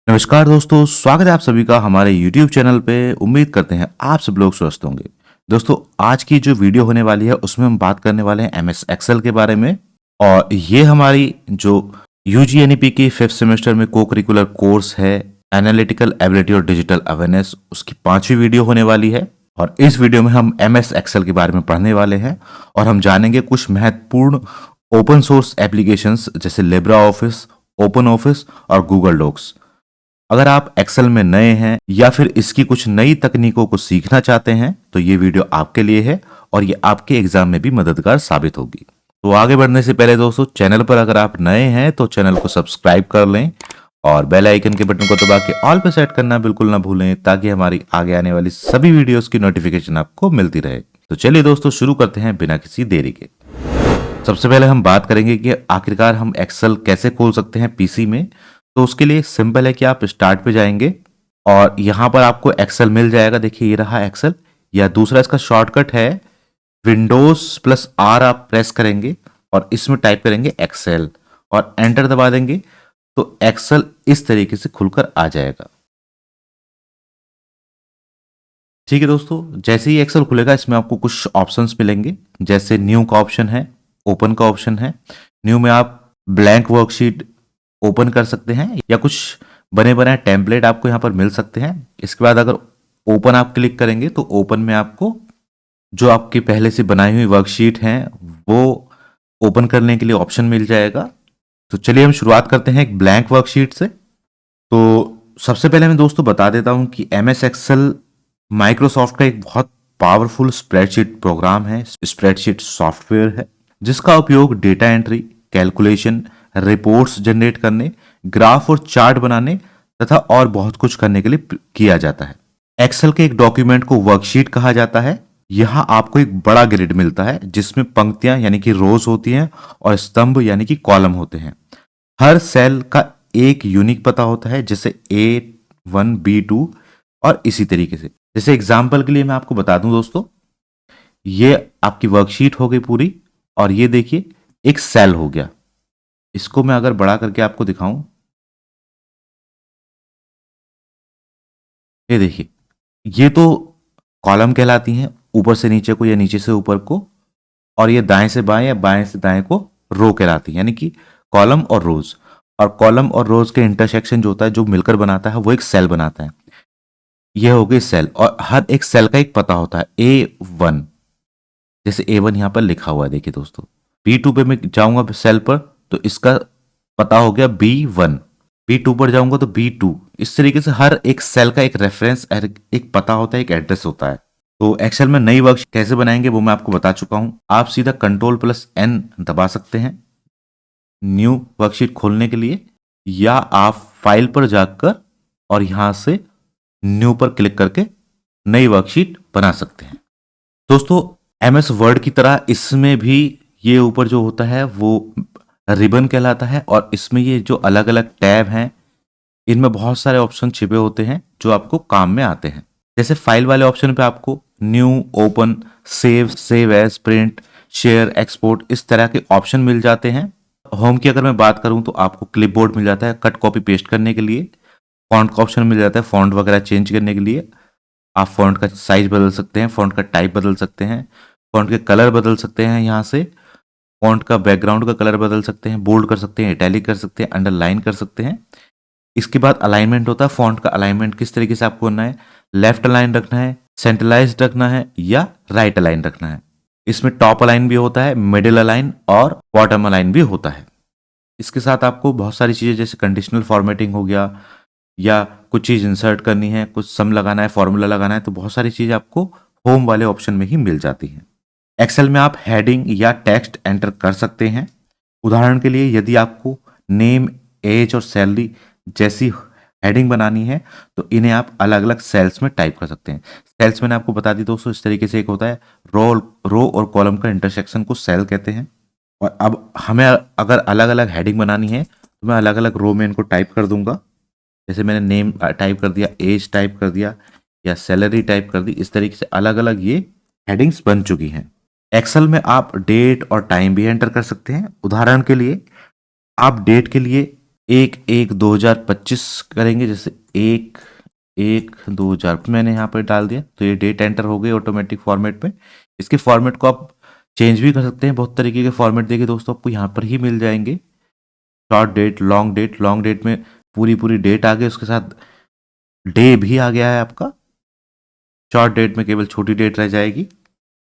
नमस्कार दोस्तों, स्वागत है आप सभी का हमारे YouTube चैनल पे। उम्मीद करते हैं आप सब लोग स्वस्थ होंगे। दोस्तों, आज की जो वीडियो होने वाली है उसमें हम बात करने वाले हैं MS एक्सेल के बारे में। और ये हमारी जो UGNEP की 5th सेमेस्टर में को करिकुलर कोर्स है एनालिटिकल एबिलिटी और डिजिटल अवेयरनेस, उसकी 5वीं वीडियो होने वाली है। और इस वीडियो में हम MS एक्सेल के बारे में पढ़ने वाले हैं और हम जानेंगे कुछ महत्वपूर्ण ओपन सोर्स एप्लीकेशंस जैसे लिब्रा ऑफिस, ओपन ऑफिस और गूगल डॉक्स। अगर आप एक्सेल में नए हैं या फिर इसकी कुछ नई तकनीकों को सीखना चाहते हैं तो ये वीडियो आपके लिए है और ये आपके एग्जाम में भी मददगार साबित होगी। तो आगे बढ़ने से पहले दोस्तों, चैनल पर अगर आप नए हैं तो चैनल को सब्सक्राइब कर लें और बेल आइकन के बटन को दबा के ऑल पे सेट करना बिल्कुल ना भूलें, ताकि हमारी आगे आने वाली सभी वीडियोस की नोटिफिकेशन आपको मिलती रहे। तो चलिए दोस्तों, शुरू करते हैं बिना किसी देरी के। सबसे पहले हम बात करेंगे कि आखिरकार हम एक्सेल कैसे खोल सकते हैं पीसी में। तो उसके लिए सिंपल है कि आप स्टार्ट पे जाएंगे और यहाँ पर आपको एक्सेल मिल जाएगा। देखिए, ये रहा एक्सेल। या दूसरा इसका शॉर्टकट है Windows+R, आप प्रेस करेंगे और इसमें टाइप करेंगे एक्सेल और एंटर दबा देंगे तो एक्सेल इस तरीके से खुलकर आ जाएगा। ठीक है दोस्तों, जैसे ही एक्सेल खुलेगा इसमें आपको कुछ ऑप्शंस मिलेंगे, जैसे न्यू का ऑप्शन है, ओपन का ऑप्शन है। न्यू में आप ब्लैंक वर्कशीट ओपन कर सकते हैं या कुछ बने बनाए टेम्पलेट आपको यहाँ पर मिल सकते हैं। इसके बाद अगर ओपन आप क्लिक करेंगे तो ओपन में आपको जो आपकी पहले से बनाई हुई वर्कशीट हैं वो ओपन करने के लिए ऑप्शन मिल जाएगा। तो चलिए हम शुरुआत करते हैं एक ब्लैंक वर्कशीट से। तो सबसे पहले मैं दोस्तों बता देता हूं कि MS एक्सेल माइक्रोसॉफ्ट का एक बहुत पावरफुल स्प्रेडशीट प्रोग्राम है, स्प्रेडशीट सॉफ्टवेयर है, जिसका उपयोग data entry, calculation, reports generate करने, ग्राफ और चार्ट बनाने तथा और बहुत कुछ करने के लिए किया जाता है। एक्सेल के एक डॉक्यूमेंट को वर्कशीट कहा जाता है। यहाँ आपको एक बड़ा ग्रिड मिलता है जिसमें पंक्तियां यानी कि रोज होती हैं और स्तंभ यानी कि कॉलम होते हैं। हर सेल का एक यूनिक पता होता है, जैसे A1, B2 और इसी तरीके से। जैसे एग्जाम्पल के लिए मैं आपको बता दूं दोस्तों, ये आपकी वर्कशीट हो गई पूरी और ये देखिए एक सेल हो गया। इसको मैं अगर बड़ा करके आपको दिखाऊं, ये देखिए, ये तो कॉलम कहलाती हैं, ऊपर से नीचे को या नीचे से ऊपर को, और ये दाएं से बाएं या बाएं से दाएं को रो कहलाती है, यानी कि कॉलम और रोज। और कॉलम और रोज के इंटरसेक्शन जो होता है, जो मिलकर बनाता है, वो एक सेल बनाता है। ये हो गई सेल और हर एक सेल का एक पता होता है। A1, जैसे A1 यहाँ पर लिखा हुआ है, देखिए दोस्तों। B2 पे मैं जाऊंगा सेल पर तो इसका पता हो गया B1। B2 पर जाऊंगा तो B2। इस तरीके से हर एक सेल का एक रेफरेंस, एक पता होता है, एक एड्रेस होता है। तो एक्सेल में नई वर्कशीट कैसे बनाएंगे वो मैं आपको बता चुका हूं। आप सीधा Ctrl+N दबा सकते हैं न्यू वर्कशीट खोलने के लिए, या आप फाइल पर जाकर और यहां से न्यू पर क्लिक करके नई वर्कशीट बना सकते हैं। दोस्तों, MS वर्ड की तरह इसमें भी ये ऊपर जो होता है वो रिबन कहलाता है और इसमें ये जो अलग अलग टैब हैं, इनमें बहुत सारे ऑप्शन छिपे होते हैं जो आपको काम में आते हैं। जैसे फाइल वाले ऑप्शन पे आपको new, open, save, save as, print, share, export, इस तरह के ऑप्शन मिल जाते हैं। होम की अगर मैं बात करूं तो आपको क्लिपबोर्ड मिल जाता है कट कॉपी पेस्ट करने के लिए। फॉन्ट का ऑप्शन मिल जाता है फॉन्ट वगैरह चेंज करने के लिए। आप फॉन्ट का साइज बदल सकते हैं, फॉन्ट का टाइप बदल सकते हैं, फॉन्ट के कलर बदल सकते हैं, यहाँ से फॉन्ट का बैकग्राउंड का कलर बदल सकते हैं, बोल्ड कर सकते हैं, इटैलिक कर सकते हैं, अंडरलाइन कर सकते हैं। इसके बाद अलाइनमेंट होता है। फॉन्ट का अलाइनमेंट किस तरीके से आपको करना है, लेफ्ट अलाइन रखना है, सेंट्रलाइज्ड रखना है या राइट अलाइन रखना है। इसमें टॉप अलाइन भी होता है, मिडिल अलाइन और बॉटम अलाइन भी होता है। इसके साथ आपको बहुत सारी चीज़ें जैसे कंडीशनल फॉर्मेटिंग हो गया, या कुछ चीज़ इंसर्ट करनी है, कुछ सम लगाना है, फॉर्मूला लगाना है, तो बहुत सारी चीज़ें आपको होम वाले ऑप्शन में ही मिल जाती हैं। एक्सेल में आप हेडिंग या टेक्स्ट एंटर कर सकते हैं। उदाहरण के लिए यदि आपको नेम, एज और सैलरी जैसी हेडिंग बनानी है तो इन्हें आप अलग अलग सेल्स में टाइप कर सकते हैं। सेल्स मैंने आपको बता दी दोस्तों, इस तरीके से एक होता है रो और कॉलम का इंटरसेक्शन को सेल कहते हैं। और अब हमें अगर अलग अलग हेडिंग बनानी है तो मैं अलग अलग रो में इनको टाइप कर दूंगा। जैसे मैंने नेम टाइप कर दिया, एज टाइप कर दिया या सैलरी टाइप कर दी। इस तरीके से अलग अलग ये हेडिंग्स बन चुकी हैं। एक्सेल में आप डेट और टाइम भी एंटर कर सकते हैं। उदाहरण के लिए आप डेट के लिए 1/1/2025 करेंगे, जैसे 1/1/2000 मैंने यहाँ पर डाल दिया, तो ये डेट एंटर हो गई ऑटोमेटिक फॉर्मेट में। इसके फॉर्मेट को आप चेंज भी कर सकते हैं, बहुत तरीके के फॉर्मेट देखिए दोस्तों आपको यहाँ पर ही मिल जाएंगे। Short date, long date, long date में पूरी पूरी डेट आ गई, उसके साथ डे भी आ गया है आपका। शॉर्ट डेट में केवल छोटी डेट रह जाएगी।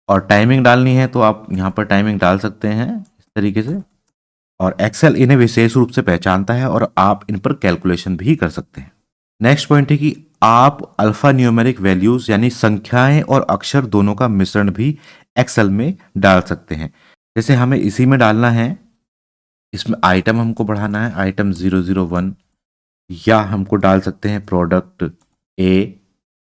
और टाइमिंग डालनी है तो आप यहाँ पर टाइमिंग डाल सकते हैं इस तरीके से। और एक्सेल इन्हें विशेष रूप से पहचानता है और आप इन पर कैलकुलेशन भी कर सकते हैं। नेक्स्ट पॉइंट है कि आप अल्फा न्यूमेरिक वैल्यूज यानी संख्याएं और अक्षर दोनों का मिश्रण भी एक्सेल में डाल सकते हैं। जैसे हमें इसी में डालना है, इसमें आइटम हमको बढ़ाना है, आइटम 001, या हमको डाल सकते हैं प्रोडक्ट ए,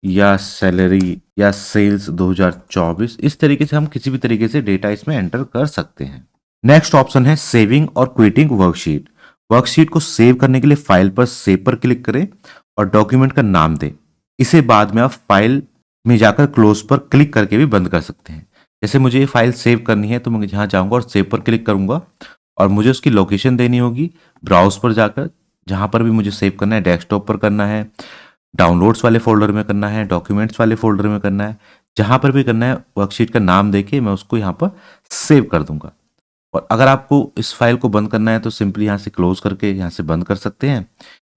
या सैलरी, या सेल्स 2024। इस तरीके से हम किसी भी तरीके से डेटा इसमें एंटर कर सकते हैं। नेक्स्ट ऑप्शन है सेविंग और क्विटिंग वर्कशीट। वर्कशीट को सेव करने के लिए फाइल पर सेव पर क्लिक करें और डॉक्यूमेंट का नाम दें। इसे बाद में आप फाइल में जाकर क्लोज पर क्लिक करके भी बंद कर सकते हैं। जैसे मुझे ये फाइल सेव करनी है तो मैं यहाँ जाऊंगा और सेव पर क्लिक करूंगा और मुझे उसकी लोकेशन देनी होगी ब्राउज पर जाकर, जहां पर भी मुझे सेव करना है, डेस्कटॉप पर करना है, डाउनलोड्स वाले फोल्डर में करना है, डॉक्यूमेंट्स वाले फोल्डर में करना है, जहां पर भी करना है वर्कशीट का नाम देके मैं उसको यहाँ पर सेव कर दूंगा। और अगर आपको इस फाइल को बंद करना है तो सिंपली यहाँ से क्लोज करके यहाँ से बंद कर सकते हैं,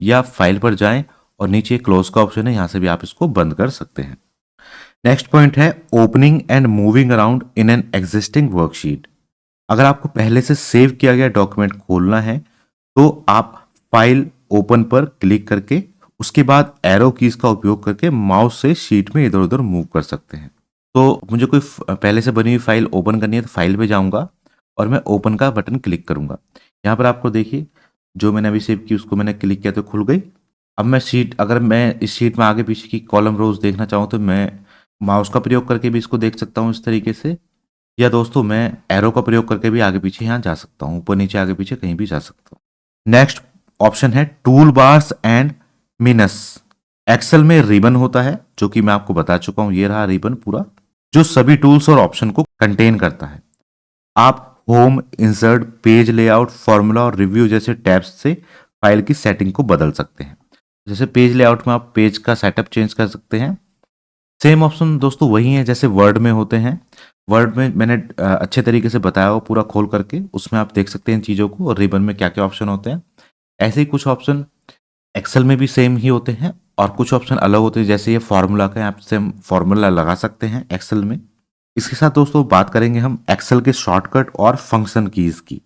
या फाइल पर जाएं और नीचे क्लोज का ऑप्शन है, यहाँ से भी आप इसको बंद कर सकते हैं। नेक्स्ट पॉइंट है opening and moving around in an existing worksheet. अगर आपको पहले से सेव किया गया डॉक्यूमेंट खोलना है तो आप फाइल ओपन पर क्लिक करके उसके बाद एरो कीज का उपयोग करके माउस से शीट में इधर उधर मूव कर सकते हैं। तो मुझे कोई पहले से बनी हुई फाइल ओपन करनी है तो फाइल पे जाऊंगा और मैं ओपन का बटन क्लिक करूंगा। यहाँ पर आपको देखिए जो मैंने अभी सेव की उसको मैंने क्लिक किया तो खुल गई। अब मैं अगर मैं इस शीट में आगे पीछे की कॉलम रोज देखना चाहूँ तो मैं माउस का प्रयोग करके भी इसको देख सकता हूँ इस तरीके से, या दोस्तों मैं एरो का प्रयोग करके भी आगे पीछे यहाँ जा सकता हूँ, ऊपर नीचे आगे पीछे कहीं भी जा सकता हूँ। नेक्स्ट ऑप्शन है tool bars and menus. Excel में रिबन होता है जो कि मैं आपको बता चुका हूँ, ये रहा रिबन पूरा, जो सभी टूल्स और ऑप्शन को कंटेन करता है। आप home, insert, page layout, formula और रिव्यू जैसे टैब्स से फाइल की सेटिंग को बदल सकते हैं। जैसे पेज लेआउट में आप पेज का सेटअप चेंज कर सकते हैं। सेम ऑप्शन दोस्तों वही है जैसे वर्ड में होते हैं। वर्ड में मैंने अच्छे तरीके से बताया हो पूरा खोल करके, उसमें आप देख सकते हैं चीज़ों को और रिबन में क्या क्या ऑप्शन होते हैं। ऐसे ही कुछ ऑप्शन एक्सेल में भी सेम ही होते हैं और कुछ ऑप्शन अलग होते हैं, जैसे ये फार्मूला का यहाँ से हम फार्मूला लगा सकते हैं एक्सेल में। इसके साथ दोस्तों बात करेंगे हम एक्सेल के शॉर्टकट और फंक्शन कीज की।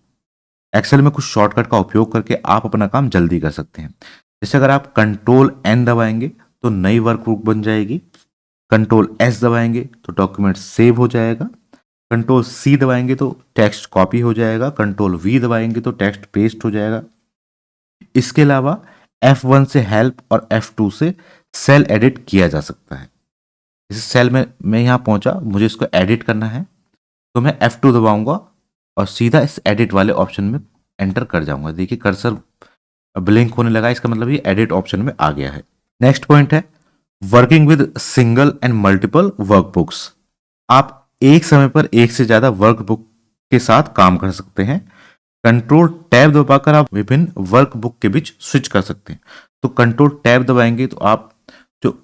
एक्सेल में कुछ शॉर्टकट का उपयोग करके आप अपना काम जल्दी कर सकते हैं। जैसे अगर आप कंट्रोल एन दबाएंगे तो नई वर्कबुक बन जाएगी, कंट्रोल एस दबाएंगे तो डॉक्यूमेंट सेव हो जाएगा, कंट्रोल सी दबाएंगे तो टेक्स्ट कॉपी हो जाएगा, कंट्रोल वी दबाएंगे तो टेक्स्ट पेस्ट हो जाएगा। इसके अलावा F1 से हेल्प और F2 से सेल एडिट किया जा सकता है। जैसे सेल में मैं यहाँ पहुंचा, मुझे इसको एडिट करना है तो मैं F2 दबाऊंगा और सीधा इस एडिट वाले ऑप्शन में एंटर कर जाऊंगा। देखिए कर्सर ब्लिंक होने लगा, इसका मतलब ये एडिट ऑप्शन में आ गया है। नेक्स्ट पॉइंट है working with single and multiple workbooks. आप एक समय पर एक से ज्यादा वर्कबुक के साथ काम कर सकते हैं। कंट्रोल टैब दबाकर आप विभिन्न वर्कबुक के बीच स्विच कर सकते हैं। तो कंट्रोल टैब दबाएंगे तो आप जो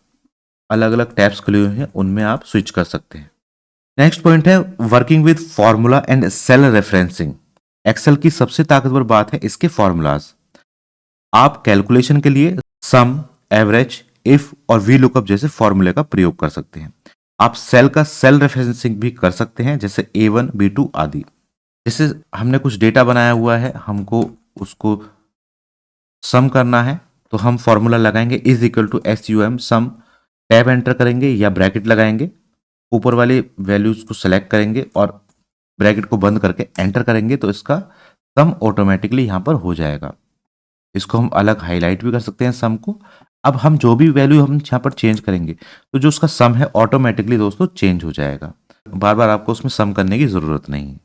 अलग अलग टैब्स खुले हुए हैं उनमें आप स्विच कर सकते हैं। नेक्स्ट पॉइंट है working with formula and cell referencing. Excel की सबसे ताकतवर बात है इसके फॉर्मूलाज। आप कैलकुलेशन के लिए सम, एवरेज, इफ और वी लुकअप जैसे फॉर्मूले का प्रयोग कर सकते हैं। आप सेल का सेल रेफरेंसिंग भी कर सकते हैं, जैसे A1, B2 आदि। जैसे हमने कुछ डेटा बनाया हुआ है, हमको उसको सम करना है तो हम फॉर्मूला लगाएंगे is equal to SUM sum, tab enter करेंगे या ब्रैकेट लगाएंगे, ऊपर वाली वैल्यूज को सेलेक्ट करेंगे और ब्रैकेट को बंद करके एंटर करेंगे तो इसका सम ऑटोमेटिकली यहाँ पर हो जाएगा। इसको हम अलग हाईलाइट भी कर सकते हैं सम को। अब हम जो भी वैल्यू हम यहाँ पर चेंज करेंगे तो जो उसका सम है ऑटोमेटिकली दोस्तों चेंज हो जाएगा, बार बार आपको उसमें सम करने की ज़रूरत नहीं है।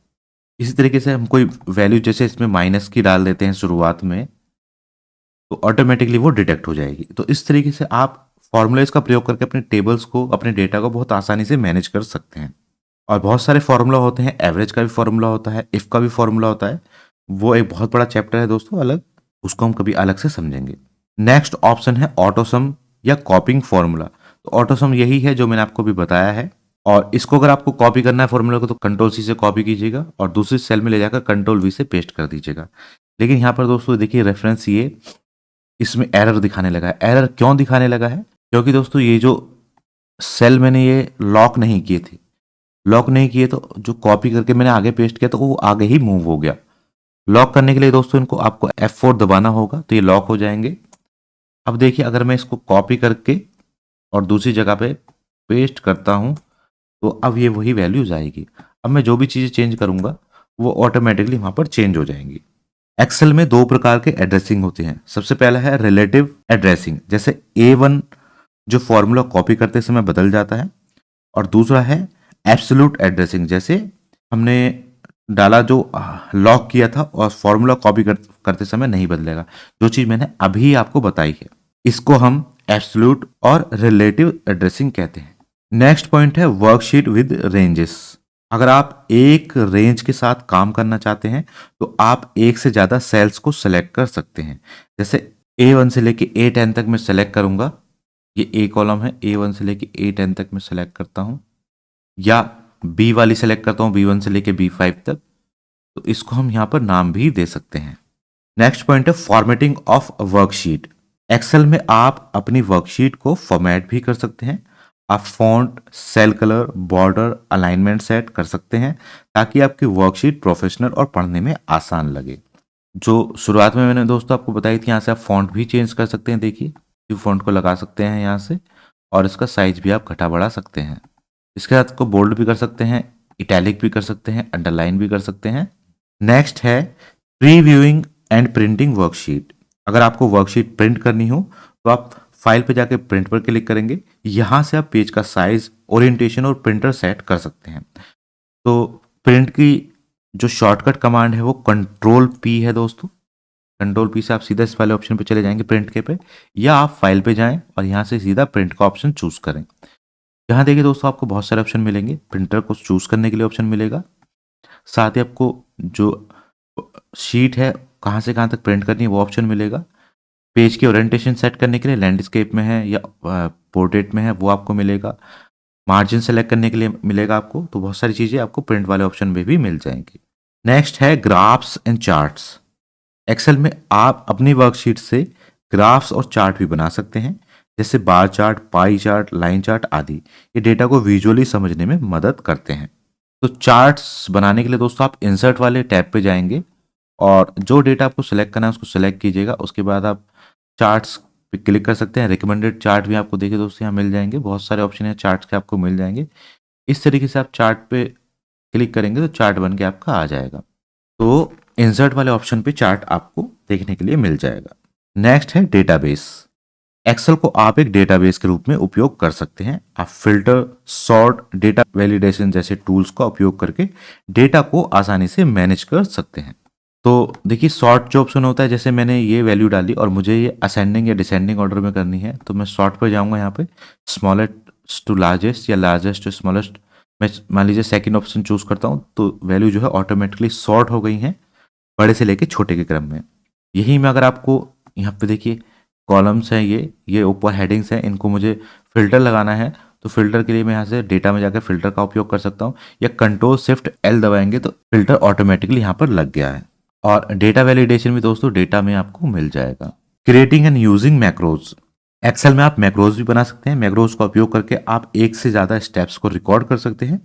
इसी तरीके से हम कोई वैल्यू जैसे इसमें माइनस की डाल देते हैं शुरुआत में तो ऑटोमेटिकली वो डिटेक्ट हो जाएगी। तो इस तरीके से आप फॉर्मूलेज का प्रयोग करके अपने टेबल्स को, अपने डेटा को बहुत आसानी से मैनेज कर सकते हैं। और बहुत सारे फॉर्मूला होते हैं, एवरेज का भी फॉर्मूला होता है, इफ का भी फॉर्मूला होता है, वो एक बहुत बड़ा चैप्टर है दोस्तों अलग, उसको हम कभी अलग से समझेंगे। नेक्स्ट ऑप्शन है ऑटोसम या कॉपिंग फॉर्मूला। तो ऑटोसम यही है जो मैंने आपको भी बताया है, और इसको अगर आपको कॉपी करना है फॉर्मूला को तो कंट्रोल सी से कॉपी कीजिएगा और दूसरी सेल में ले जाकर कंट्रोल वी से पेस्ट कर दीजिएगा। लेकिन यहाँ पर दोस्तों देखिए रेफरेंस ये इसमें एरर दिखाने लगा है। एरर क्यों दिखाने लगा है? क्योंकि दोस्तों ये जो सेल मैंने ये लॉक नहीं किए थे, लॉक नहीं किए तो जो कॉपी करके मैंने आगे पेस्ट किया तो वो आगे ही मूव हो गया। लॉक करने के लिए दोस्तों इनको आपको F4 दबाना होगा तो ये लॉक हो जाएंगे। अब देखिए अगर मैं इसको कॉपी करके और दूसरी जगह पे पेस्ट करता हूं तो अब ये वही वैल्यूज आएगी। अब मैं जो भी चीज़ें चेंज करूंगा वो ऑटोमेटिकली वहां पर चेंज हो जाएंगी। एक्सेल में दो प्रकार के एड्रेसिंग होते हैं। सबसे पहला है रिलेटिव एड्रेसिंग, जैसे A1 जो फॉर्मूला कॉपी करते समय बदल जाता है, और दूसरा है एब्सोल्यूट एड्रेसिंग, जैसे हमने डाला जो लॉक किया था और फॉर्मूला कॉपी करते समय नहीं बदलेगा, जो चीज़ मैंने अभी आपको बताई है। इसको हम एब्सोल्यूट और रिलेटिव एड्रेसिंग कहते हैं। नेक्स्ट पॉइंट है वर्कशीट विद रेंजेस। अगर आप एक रेंज के साथ काम करना चाहते हैं तो आप एक से ज़्यादा सेल्स को सेलेक्ट कर सकते हैं। जैसे A1 से लेके A10 तक मैं सेलेक्ट करूंगा, ये A कॉलम है, A1 से लेके A10 तक मैं सेलेक्ट करता हूं, या B वाली सेलेक्ट करता हूं B1 से लेके B5 तक, तो इसको हम यहाँ पर नाम भी दे सकते हैं। नेक्स्ट पॉइंट है फॉर्मेटिंग ऑफ वर्कशीट। एक्सेल में आप अपनी वर्कशीट को फॉर्मेट भी कर सकते हैं। आप font, cell colour, border, alignment set कर सकते हैं ताकि आपकी वर्कशीट प्रोफेशनल और पढ़ने में आसान लगे। जो शुरुआत में मैंने दोस्तों आपको बताई थी, यहाँ से आप फॉन्ट भी चेंज कर सकते हैं। देखिए फॉन्ट को लगा सकते हैं यहाँ से, और इसका साइज भी आप घटा बढ़ा सकते हैं। इसके साथ को बोल्ड भी कर सकते हैं, इटैलिक भी कर सकते हैं, अंडरलाइन भी कर सकते हैं। नेक्स्ट है प्रीव्यूइंग एंड प्रिंटिंग वर्कशीट। अगर आपको वर्कशीट प्रिंट करनी हो तो आप फाइल पे जाके प्रिंट पर क्लिक करेंगे। यहाँ से आप पेज का साइज, ओरिएंटेशन और प्रिंटर सेट कर सकते हैं। तो प्रिंट की जो शॉर्टकट कमांड है वो कंट्रोल P है दोस्तों। कंट्रोल P से आप सीधा इस वाले ऑप्शन पे चले जाएंगे प्रिंट के पे, या आप फाइल पे जाएं और यहाँ से सीधा प्रिंट का ऑप्शन चूज करें। यहाँ देखिए दोस्तों आपको बहुत सारे ऑप्शन मिलेंगे। प्रिंटर को चूज करने के लिए ऑप्शन मिलेगा, साथ ही आपको जो शीट है कहाँ से कहाँ तक प्रिंट करनी है वो ऑप्शन मिलेगा। पेज की ओरिएंटेशन सेट करने के लिए लैंडस्केप में है या पोर्ट्रेट में है वो आपको मिलेगा। मार्जिन सेलेक्ट करने के लिए मिलेगा आपको। तो बहुत सारी चीज़ें आपको प्रिंट वाले ऑप्शन में भी मिल जाएंगी। नेक्स्ट है ग्राफ्स एंड चार्ट्स। एक्सेल में आप अपनी वर्कशीट से ग्राफ्स और चार्ट भी बना सकते हैं, जैसे bar chart, pie chart, line chart आदि। ये डेटा को विजुअली समझने में मदद करते हैं। तो चार्ट्स बनाने के लिए दोस्तों आप इंसर्ट वाले टैब पे जाएंगे और जो डेटा आपको सेलेक्ट करना है उसको सेलेक्ट कीजिएगा। उसके बाद आप चार्ट्स पे क्लिक कर सकते हैं। रिकमेंडेड चार्ट भी आपको देखिए दोस्तों यहाँ मिल जाएंगे। बहुत सारे ऑप्शन है चार्ट्स के आपको मिल जाएंगे। इस तरीके से आप चार्ट पे क्लिक करेंगे तो चार्ट बन के आपका आ जाएगा। तो इंसर्ट वाले ऑप्शन पे चार्ट आपको देखने के लिए मिल जाएगा। नेक्स्ट है डेटाबेस। एक्सेल को आप एक डेटाबेस के रूप में उपयोग कर सकते हैं। आप फिल्टर, सॉर्ट, डेटा वैलिडेशन जैसे टूल्स का उपयोग करके डेटा को आसानी से मैनेज कर सकते हैं। तो देखिए सॉर्ट जो ऑप्शन होता है, जैसे मैंने ये वैल्यू डाली और मुझे ये असेंडिंग या डिसेंडिंग ऑर्डर में करनी है, तो मैं सॉर्ट पर जाऊंगा। यहाँ पे स्मॉलेस्ट टू लार्जेस्ट या लार्जेस्ट टू स्मॉलेस्ट, मैं मान लीजिए सेकंड ऑप्शन चूज करता हूँ तो वैल्यू जो है ऑटोमेटिकली सॉर्ट हो गई हैं बड़े से लेके छोटे के क्रम में। यही में अगर आपको यहाँ पे देखिए कॉलम्स हैं, ये ऊपर हेडिंग्स हैं, इनको मुझे फिल्टर लगाना है तो फिल्टर के लिए मैं यहाँ से डेटा में जाकर फिल्टर का उपयोग कर सकता हूँ, या कंट्रोल शिफ्ट L दबाएंगे तो फिल्टर ऑटोमेटिकली यहाँ पर लग गया है। और डेटा वैलिडेशन भी दोस्तों डेटा में आपको मिल जाएगा। Creating and using macros. Excel में आप मैक्रोज भी बना सकते हैं। मैक्रोज का उपयोग करके आप एक से ज़्यादा स्टेप्स को रिकॉर्ड कर सकते हैं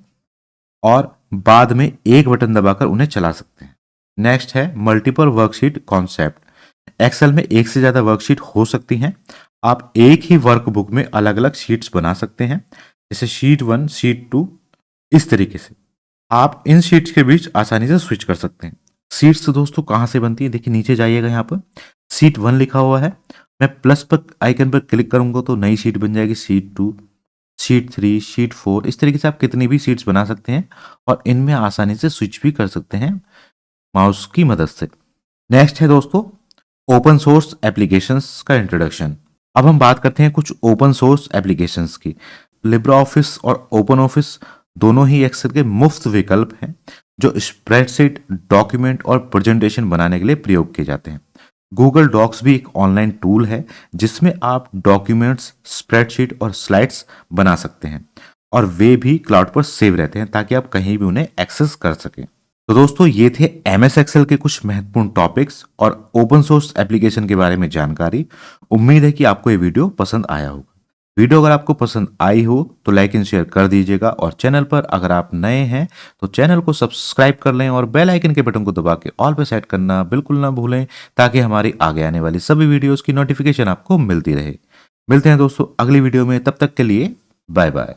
और बाद में एक बटन दबाकर उन्हें चला सकते हैं। नेक्स्ट है मल्टीपल वर्कशीट कॉन्सेप्ट। एक्सेल में एक से ज़्यादा वर्कशीट हो सकती हैं। आप एक ही वर्कबुक में अलग अलग शीट्स बना सकते हैं, जैसे शीट 1, शीट 2, इस तरीके से आप इन शीट्स के बीच आसानी से स्विच कर सकते हैं। सीट्स दोस्तों कहाँ से बनती है, देखिए नीचे जाइएगा, यहाँ पर शीट 1 लिखा हुआ है। मैं प्लस पर आइकन पर क्लिक करूंगा तो नई शीट बन जाएगी, शीट 2, शीट 3, शीट 4। इस तरीके से आप कितनी भी शीट्स बना सकते हैं और इनमें आसानी से स्विच भी कर सकते हैं माउस की मदद से। नेक्स्ट है दोस्तों ओपन सोर्स एप्लीकेशंस का इंट्रोडक्शन। अब हम बात करते हैं कुछ ओपन सोर्स एप्लीकेशंस की। लिब्रा ऑफिस और ओपन ऑफिस दोनों ही एक्सेल के मुफ्त विकल्प हैं जो स्प्रेडशीट, डॉक्यूमेंट और प्रेजेंटेशन बनाने के लिए प्रयोग किए जाते हैं। गूगल डॉक्स भी एक ऑनलाइन टूल है जिसमें आप डॉक्यूमेंट्स, स्प्रेडशीट और स्लाइड्स बना सकते हैं और वे भी क्लाउड पर सेव रहते हैं ताकि आप कहीं भी उन्हें एक्सेस कर सकें। तो दोस्तों ये थे एमएस एक्सेल के कुछ महत्वपूर्ण टॉपिक्स और ओपन सोर्स एप्लीकेशन के बारे में जानकारी। उम्मीद है कि आपको ये वीडियो पसंद आया होगा। वीडियो अगर आपको पसंद आई हो तो लाइक एंड शेयर कर दीजिएगा और चैनल पर अगर आप नए हैं तो चैनल को सब्सक्राइब कर लें और बेल आइकन के बटन को दबा के ऑल पे सेट करना बिल्कुल ना भूलें ताकि हमारी आगे आने वाली सभी वीडियोस की नोटिफिकेशन आपको मिलती रहे। मिलते हैं दोस्तों अगली वीडियो में, तब तक के लिए बाय बाय।